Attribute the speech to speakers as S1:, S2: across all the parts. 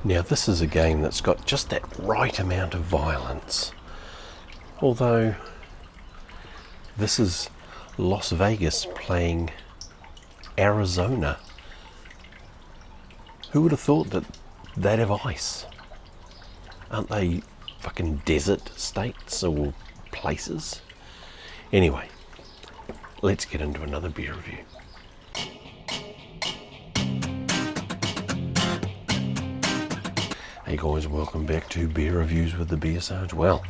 S1: Now this is a game that's got just that right amount of violence. Although this is Las Vegas playing Arizona. Who would have thought that they'd have ice? Aren't they fucking desert states or places? Anyway, let's get into another beer review. Hey guys, welcome back to Beer Reviews with the BeerSarge. Well,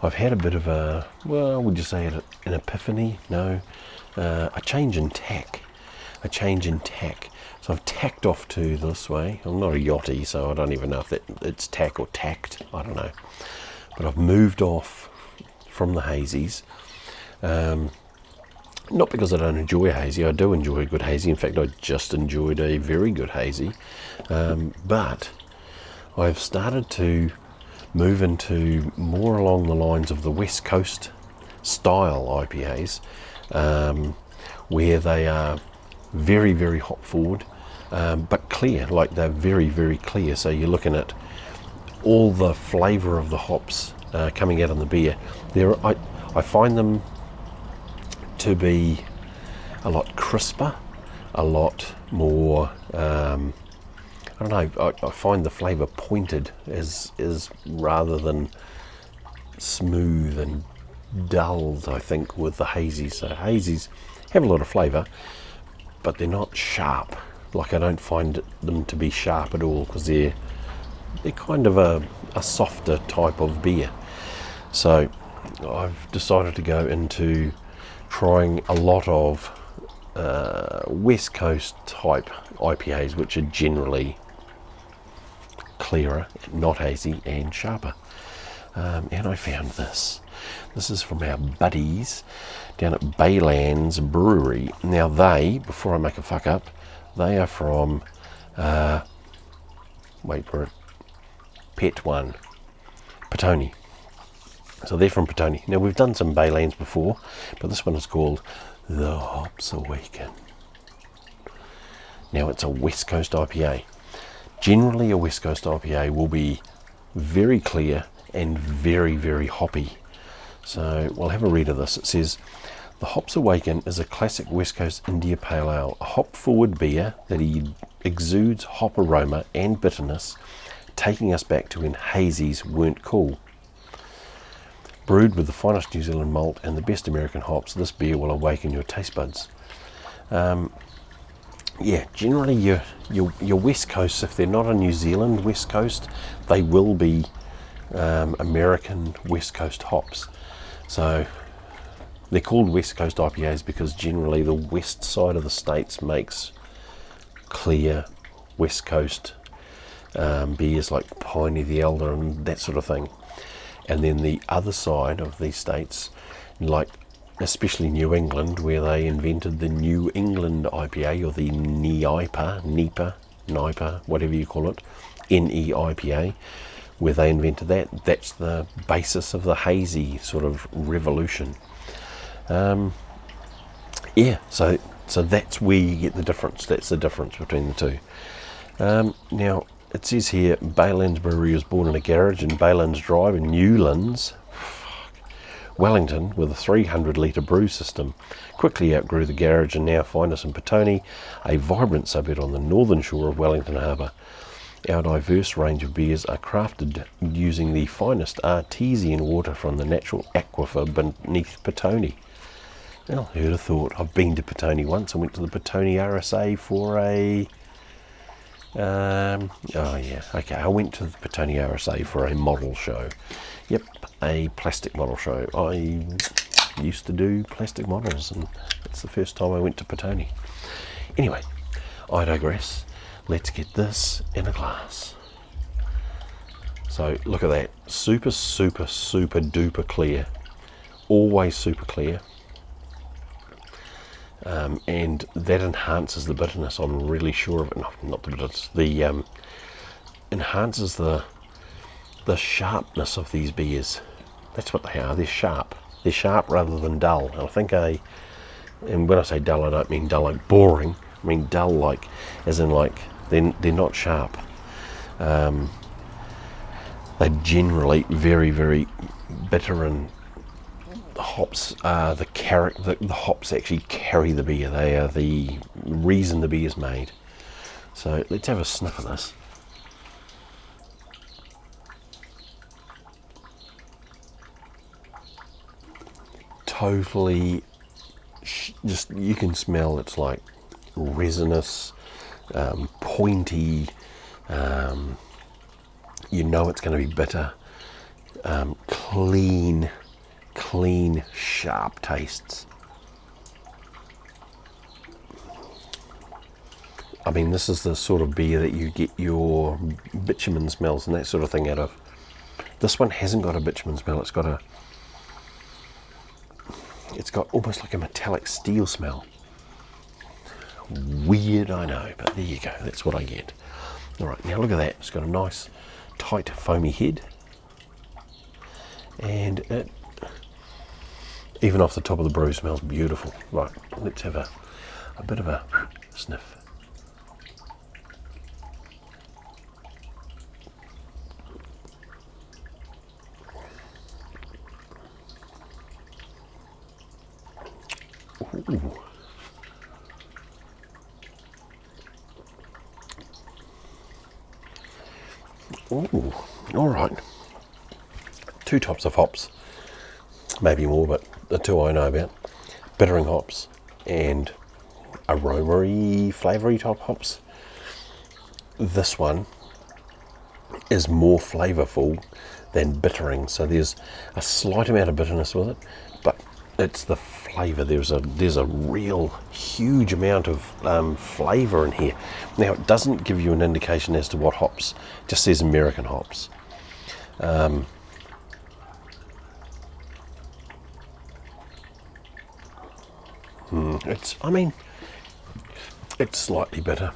S1: I've had a bit of a, well, would you say it an epiphany? No, a change in tack. So I've tacked off to this way. I'm not a yachty, so I don't even know if it's tack or tacked. I don't know. But I've moved off from the hazies. Not because I don't enjoy a hazy. I do enjoy a good hazy. In fact, I just enjoyed a very good hazy. But I've started to move into more along the lines of the West Coast style IPAs, where they are very, very hop forward, but clear. Like they're very, very clear. So you're looking at all the flavour of the hops coming out on the beer. I find them to be a lot crisper, a lot more, I don't know, I find the flavour pointed as rather than smooth and dulled, I think, with the hazies. So hazies have a lot of flavour, but they're not sharp. Like I don't find them to be sharp at all, because they're kind of a softer type of beer. So I've decided to go into trying a lot of West Coast type IPAs, which are generally clearer, not hazy, and sharper. And I found this. This is from our buddies down at Baylands Brewery. Now they, before I make a fuck up, they are from, wait for it, Petone. So they're from Petone. Now we've done some Baylands before, but this one is called the Hops Awaken. Now it's a West Coast IPA. Generally a West Coast IPA will be very clear and very, very hoppy. So we'll have a read of this. It says, the Hops Awaken is a classic West Coast India Pale Ale, a hop-forward beer that exudes hop aroma and bitterness, taking us back to when hazies weren't cool. Brewed with the finest New Zealand malt and the best American hops, this beer will awaken your taste buds. Yeah, generally your West Coast, if they're not a New Zealand West Coast, they will be American West Coast hops. So they're called West Coast IPAs because generally the west side of the states makes clear West Coast beers like Piney the Elder and that sort of thing. And then the other side of these states, like especially New England, where they invented the New England IPA, or the NIPA, whatever you call it, NEIPA, where they invented that. That's the basis of the hazy sort of revolution. Yeah, so that's where you get the difference. That's the difference between the two. Now, it says here, Baylands Brewery was born in a garage in Baylands Drive in Newlands, Wellington, with a 300 litre brew system. Quickly outgrew the garage and now find us in Petone, a vibrant suburb on the northern shore of Wellington Harbour. Our diverse range of beers are crafted using the finest artesian water from the natural aquifer beneath Petone. Well, who'd have thought? I've been to Petone once. I went to the Petone RSA for a... I went to the Petone RSA for a model show. Yep, a plastic model show. I used to do plastic models, and that's the first time I went to Petone. Anyway, I digress. Let's get this in a glass. So look at that, super, super, super duper clear. Always super clear. And that enhances the bitterness. I'm really sure of it. No, not the bitterness. The enhances the sharpness of these beers. That's what they are. They're sharp. They're sharp rather than dull. And I think and when I say dull, I don't mean dull like boring. I mean dull, like as in like they're not sharp. They're generally very, very bitter, and the hops are the hops actually carry the beer. They are the reason the beer is made. So let's have a sniff of this. Totally, just you can smell it's like resinous, pointy. You know it's going to be bitter. Clean, sharp tastes. I mean, this is the sort of beer that you get your bitumen smells and that sort of thing out of. This one hasn't got a bitumen smell. It's got almost like a metallic steel smell. Weird, I know, but there you go. That's what I get. All right, now look at that. It's got a nice, tight, foamy head, and it, even off the top of the brew, smells beautiful. Right, let's have a bit of a sniff. Ooh. Ooh, all right. 2 types of hops, maybe more, but the 2 I know about. Bittering hops and aromery, flavoury type hops. This one is more flavourful than bittering, so there's a slight amount of bitterness with it, but it's the flavour. There's a real huge amount of flavour in here. Now it doesn't give you an indication as to what hops, it just says American hops. It's slightly bitter,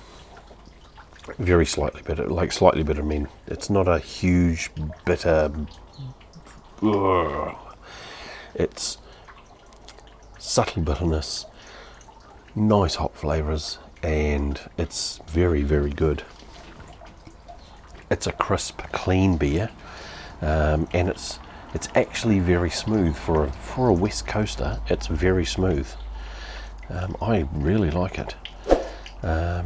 S1: very slightly bitter. Like slightly bitter, I mean it's not a huge bitter. Ugh. It's subtle bitterness, nice hop flavours, and it's very, very good. It's a crisp, clean beer, and it's actually very smooth for a West Coaster. It's very smooth. I really like it. Yeah,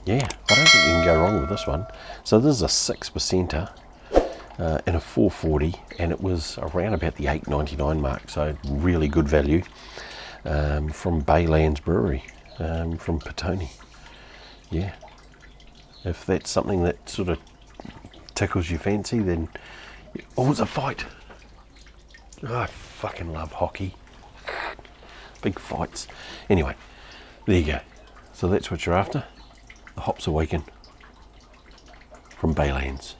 S1: I don't think you can go wrong with this one. So this is a 6%er in a 440, and it was around about the $8.99 mark, so really good value, from Baylands Brewery, from Petone. Yeah, if that's something that sort of tickles your fancy, then... Oh, it's a fight! Oh, I fucking love hockey. Big fights. Anyway, there you go. So that's what you're after. The hops Awaken from Baylands.